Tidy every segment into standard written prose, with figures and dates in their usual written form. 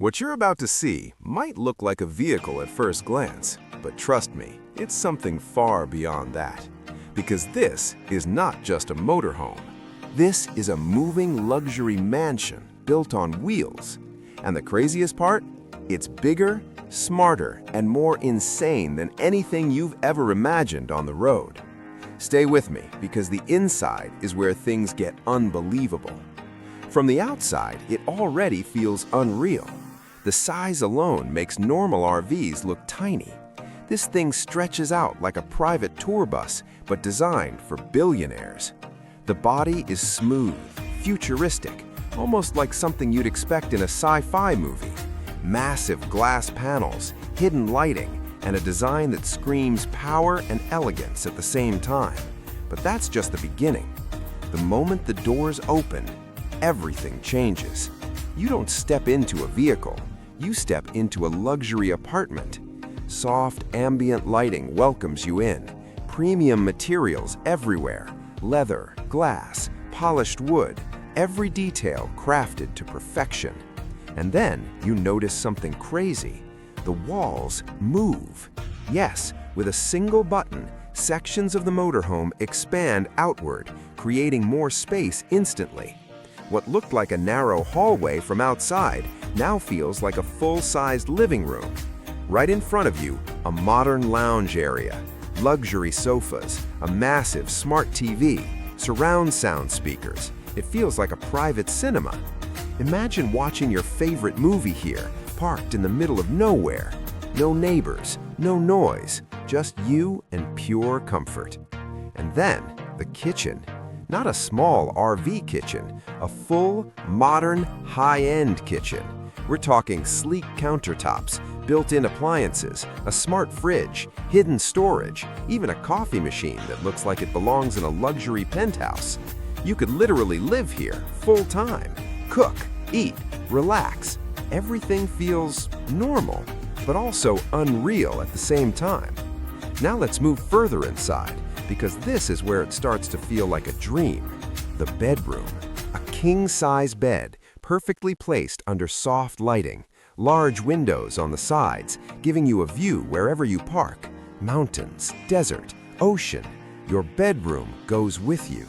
What you're about to see might look like a vehicle at first glance, but trust me, it's something far beyond that. Because this is not just a motorhome. This is a moving luxury mansion built on wheels. And the craziest part? It's bigger, smarter, and more insane than anything you've ever imagined on the road. Stay with me, because the inside is where things get unbelievable. From the outside, it already feels unreal. The size alone makes normal RVs look tiny. This thing stretches out like a private tour bus, but designed for billionaires. The body is smooth, futuristic, almost like something you'd expect in a sci-fi movie. Massive glass panels, hidden lighting, and a design that screams power and elegance at the same time. But that's just the beginning. The moment the doors open, everything changes. You don't step into a vehicle, you step into a luxury apartment. Soft ambient lighting welcomes you in. Premium materials everywhere. Leather, glass, polished wood, every detail crafted to perfection. And then you notice something crazy. The walls move. Yes, with a single button, sections of the motorhome expand outward, creating more space instantly. What looked like a narrow hallway from outside now feels like a full-sized living room. Right in front of you, a modern lounge area, luxury sofas, a massive smart TV, surround sound speakers. It feels like a private cinema. Imagine watching your favorite movie here, parked in the middle of nowhere. No neighbors, no noise, just you and pure comfort. And then, the kitchen. Not a small RV kitchen, a full, modern, high-end kitchen. We're talking sleek countertops, built-in appliances, a smart fridge, hidden storage, even a coffee machine that looks like it belongs in a luxury penthouse. You could literally live here full-time. Cook, eat, relax. Everything feels normal, but also unreal at the same time. Now let's move further inside, because this is where it starts to feel like a dream. The bedroom. A king-size bed, perfectly placed under soft lighting. Large windows on the sides, giving you a view wherever you park. Mountains, desert, ocean. Your bedroom goes with you.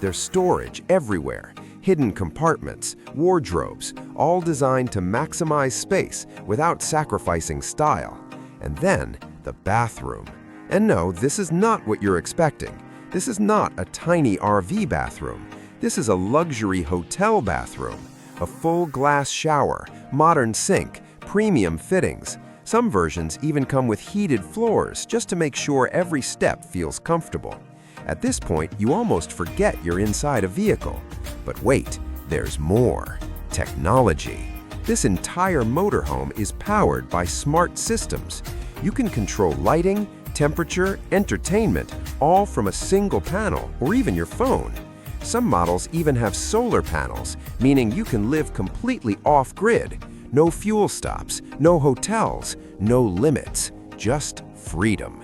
There's storage everywhere. Hidden compartments, wardrobes, all designed to maximize space without sacrificing style. And then, the bathroom. And no, this is not what you're expecting. This is not a tiny RV bathroom. This is a luxury hotel bathroom. A full glass shower, modern sink, premium fittings. Some versions even come with heated floors just to make sure every step feels comfortable. At this point, you almost forget you're inside a vehicle. But wait, there's more. Technology. This entire motorhome is powered by smart systems. You can control lighting, temperature, entertainment, all from a single panel or even your phone. Some models even have solar panels, meaning you can live completely off-grid. No fuel stops, no hotels, no limits, just freedom.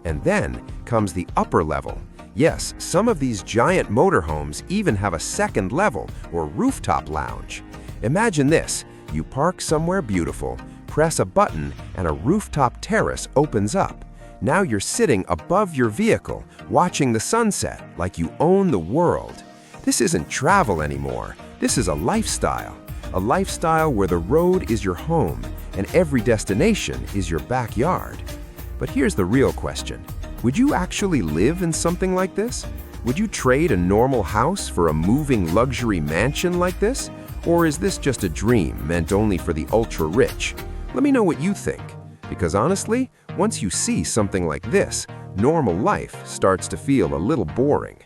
And then comes the upper level. Yes, some of these giant motorhomes even have a second level or rooftop lounge. Imagine this, you park somewhere beautiful, press a button, and a rooftop terrace opens up. Now you're sitting above your vehicle, watching the sunset like you own the world. This isn't travel anymore. This is a lifestyle. A lifestyle where the road is your home and every destination is your backyard. But here's the real question. Would you actually live in something like this? Would you trade a normal house for a moving luxury mansion like this? Or is this just a dream meant only for the ultra-rich? Let me know what you think. Because honestly, once you see something like this, normal life starts to feel a little boring.